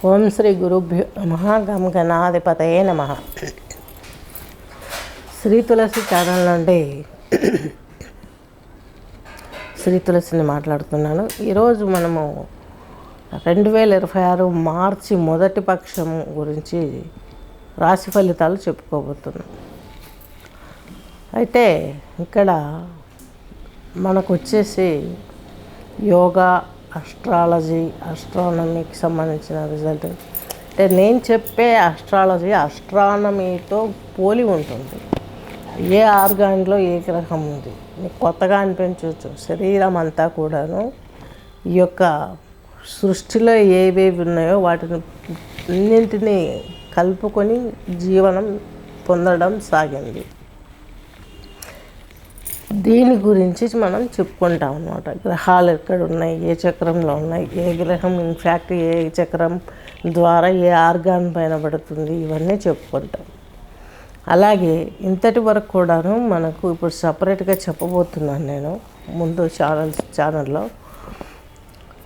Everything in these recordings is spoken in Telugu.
ఓం శ్రీ గురుభ్యో నమః. గం గణాధిపతయే నమః. శ్రీ తులసి ఛానల్ నుండి శ్రీ తులసిని మాట్లాడుతున్నాను. ఈరోజు మనము 2026 మార్చి మొదటి పక్షం గురించి రాశి ఫలితాలు చెప్పుకోబోతున్నాం. అయితే ఇక్కడ మనకు వచ్చేసి యోగా, అస్ట్రాలజీ, ఆస్ట్రానమీకి సంబంధించిన రిజల్ట్. అంటే నేను చెప్పే ఆస్ట్రాలజీ ఆస్ట్రానమీతో పోలి ఉంటుంది. ఏ ఆర్గాన్లో ఏ గ్రహం ఉంది మీకు కొత్తగా అనిపించవచ్చు. శరీరం అంతా కూడాను ఈ యొక్క సృష్టిలో ఏవేవి ఉన్నాయో వాటిని అన్నింటినీ కలుపుకొని జీవనం పొందడం సాగింది. దీని గురించి మనం చెప్పుకుంటాం అన్నమాట. గ్రహాలు ఎక్కడ ఉన్నాయి, ఏ చక్రంలో ఉన్నాయి, ఏ గ్రహం ఇన్ఫ్యాక్ట్ ఏ చక్రం ద్వారా ఏ ఆర్గాన్ పైన పడుతుంది, ఇవన్నీ చెప్పుకుంటాం. అలాగే ఇంతటి వరకు కూడాను మనకు ఇప్పుడు సపరేట్గా చెప్పబోతున్నాను నేను ముందు ఛానల్లో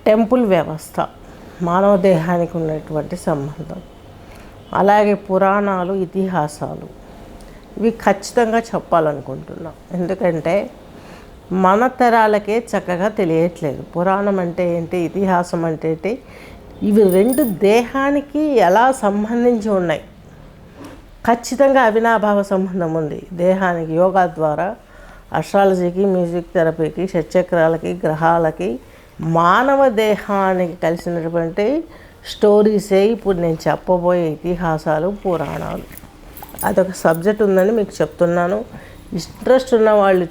టెంపుల్ వ్యవస్థ, మానవ దేహానికి ఉన్నటువంటి సంబంధం, అలాగే పురాణాలు, ఇతిహాసాలు, ఇవి ఖచ్చితంగా చెప్పాలనుకుంటున్నాం. ఎందుకంటే మన తరాలకే చక్కగా తెలియట్లేదు పురాణం అంటే ఏంటి, ఇతిహాసం అంటే ఏంటి. ఇవి రెండు దేహానికి ఎలా సంబంధించి ఉన్నాయి. ఖచ్చితంగా అవినాభావ సంబంధం ఉంది దేహానికి. యోగా ద్వారా అస్ట్రాలజీకి, మ్యూజిక్ థెరపీకి, షట్చక్రాలకి, గ్రహాలకి, మానవ దేహానికి కలిసినటువంటి స్టోరీసే ఇప్పుడు నేను చెప్పబోయే ఇతిహాసాలు, పురాణాలు. అదొక సబ్జెక్ట్ ఉందని మీకు చెప్తున్నాను. ఇంట్రెస్ట్ ఉన్న వాళ్ళు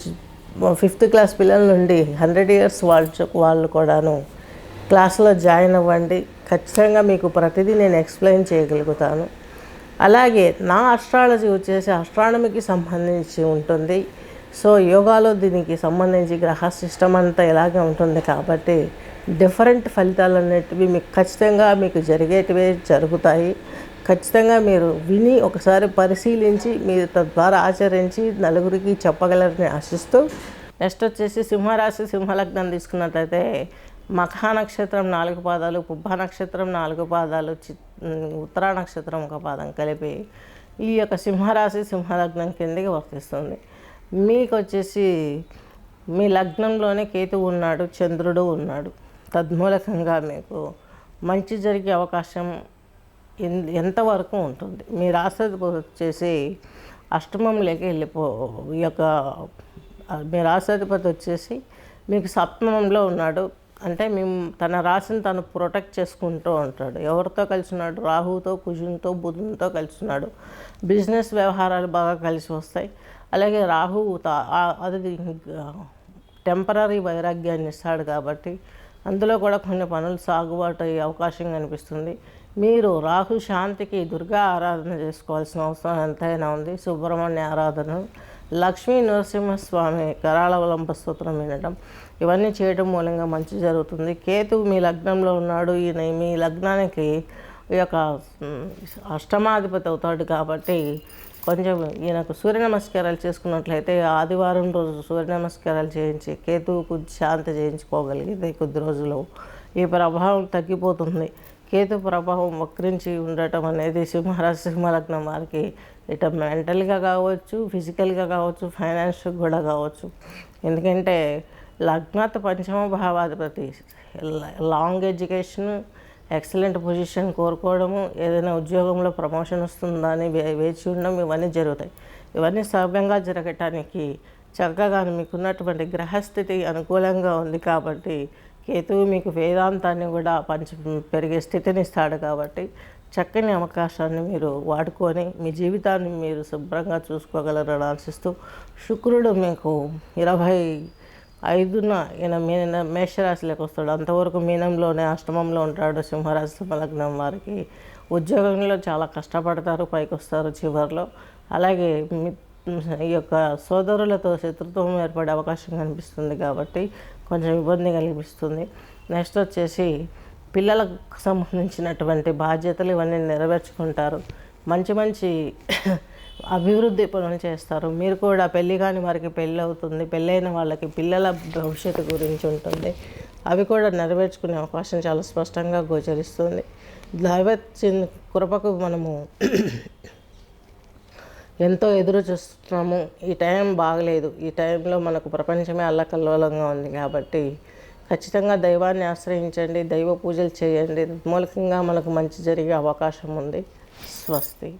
5th క్లాస్ పిల్లల నుండి 100 years వాళ్ళు కూడాను క్లాసులో జాయిన్ అవ్వండి. ఖచ్చితంగా మీకు ప్రతిదీ నేను ఎక్స్ప్లెయిన్ చేయగలుగుతాను. అలాగే నా ఆస్ట్రాలజీ వచ్చేసి ఆస్ట్రానమీకి సంబంధించి ఉంటుంది. సో యోగాలో దీనికి సంబంధించి గ్రహ సిస్టమ్ అంతా ఇలాగే ఉంటుంది కాబట్టి డిఫరెంట్ ఫలితాలు అనేటివి మీకు ఖచ్చితంగా మీకు జరిగేటివే జరుగుతాయి. ఖచ్చితంగా మీరు విని ఒకసారి పరిశీలించి మీరు తద్వారా ఆచరించి నలుగురికి చెప్పగలరని ఆశిస్తూ, నెక్స్ట్ వచ్చేసి సింహరాశి, సింహలగ్నం తీసుకున్నట్లయితే మఖా నక్షత్రం 4 పాదాలు, పుబ్బ నక్షత్రం 4 పాదాలు, ఉత్తరా నక్షత్రం 1 పాదం కలిపి ఈ యొక్క సింహరాశి, సింహలగ్నం కిందకి వర్తిస్తుంది. మీకు వచ్చేసి మీ లగ్నంలోనే కేతువు ఉన్నాడు, చంద్రుడు ఉన్నాడు. తద్మూలకంగా మీకు మంచి జరిగే అవకాశం ఎంతవరకు ఉంటుంది. మీ రాశాధిపతి వచ్చేసి అష్టమంలోకి ఈ యొక్క మీ రాశాధిపతి వచ్చేసి మీకు సప్తమంలో ఉన్నాడు. అంటే తన రాశిని తను ప్రొటెక్ట్ చేసుకుంటూ ఉంటాడు. ఎవరితో కలిసి ఉన్నాడు? రాహుతో, కుజునితో, బుధునితో కలిసి ఉన్నాడు. బిజినెస్ వ్యవహారాలు బాగా కలిసి వస్తాయి. అలాగే రాహువు అది టెంపరీ వైరాగ్యాన్ని ఇస్తాడు కాబట్టి అందులో కూడా కొన్ని పనులు సాగుబాటు అయ్యే అవకాశం కనిపిస్తుంది. మీరు రాహు శాంతికి దుర్గా ఆరాధన చేసుకోవాల్సిన అవసరం ఎంతైనా ఉంది. సుబ్రహ్మణ్య ఆరాధన, లక్ష్మీ నరసింహస్వామి కరాళవలంబ స్తోత్రం వినడం, ఇవన్నీ చేయడం మూలంగా మంచి జరుగుతుంది. కేతువు మీ లగ్నంలో ఉన్నాడు. ఈయన మీ లగ్నానికి ఈ యొక్క అష్టమాధిపతి అవుతాడు కాబట్టి కొంచెం ఈయనకు సూర్య నమస్కారాలు చేసుకున్నట్లయితే ఆదివారం రోజు సూర్య నమస్కారాలు చేయించి కేతువుకు శాంతి చేయించుకోగలిగితే కొద్ది రోజులు ఈ ప్రభావం తగ్గిపోతుంది. కేతు ప్రభావం వక్రించి ఉండటం అనేది సింహరాశి, సింహలగ్నం వారికి ఇట మెంటల్గా కావచ్చు, ఫిజికల్గా కావచ్చు, ఫైనాన్షియల్ కూడా కావచ్చు. ఎందుకంటే లగ్నాత్ పంచమ భావాధిపతి లాంగ్ ఎడ్యుకేషన్, ఎక్సలెంట్ పొజిషన్ కోరుకోవడము, ఏదైనా ఉద్యోగంలో ప్రమోషన్ వస్తుందా అని వేచి ఉండడం, ఇవన్నీ జరుగుతాయి. ఇవన్నీ సవ్యంగా జరగటానికి చక్కగా మీకున్నటువంటి గ్రహస్థితి అనుకూలంగా ఉంది కాబట్టి కేతువు మీకు వేదాంతాన్ని కూడా పెరిగే స్థితిని ఇస్తాడు కాబట్టి చక్కని అవకాశాన్ని మీరు వాడుకొని మీ జీవితాన్ని మీరు శుభ్రంగా చూసుకోగలరని ఆశిస్తూ, శుక్రుడు మీకు 25న ఈయన మేషరాశిలోకి వస్తాడు. అంతవరకు మీనంలోనే అష్టమంలో ఉంటాడు సింహరాశి, సింహలగ్నం వారికి. ఉద్యోగంలో చాలా కష్టపడతారు, పైకి వస్తారు చివరిలో. అలాగే ఈ యొక్క సోదరులతో శత్రుత్వం ఏర్పడే అవకాశం కనిపిస్తుంది కాబట్టి కొంచెం ఇబ్బంది కలిగిస్తుంది. నెక్స్ట్ వచ్చేసి పిల్లలకు సంబంధించినటువంటి బాధ్యతలు ఇవన్నీ నెరవేర్చుకుంటారు. మంచి మంచి అభివృద్ధి పనులు చేస్తారు. మీరు కూడా పెళ్ళి కాని వారికి పెళ్ళి అవుతుంది, పెళ్ళైన వాళ్ళకి పిల్లల భవిష్యత్తు గురించి ఉంటుంది. అవి కూడా నెరవేర్చుకునే అవకాశం చాలా స్పష్టంగా గోచరిస్తుంది. దైవ కృపకు మనము ఎంతో ఎదురు చూస్తున్నాము. ఈ టైం బాగలేదు, ఈ టైంలో మనకు ప్రపంచమే అల్లకల్లోలంగా ఉంది కాబట్టి ఖచ్చితంగా దైవాన్ని ఆశ్రయించండి, దైవ పూజలు చేయండి. మూలకంగా మనకు మంచి జరిగే అవకాశం ఉంది. స్వస్తి.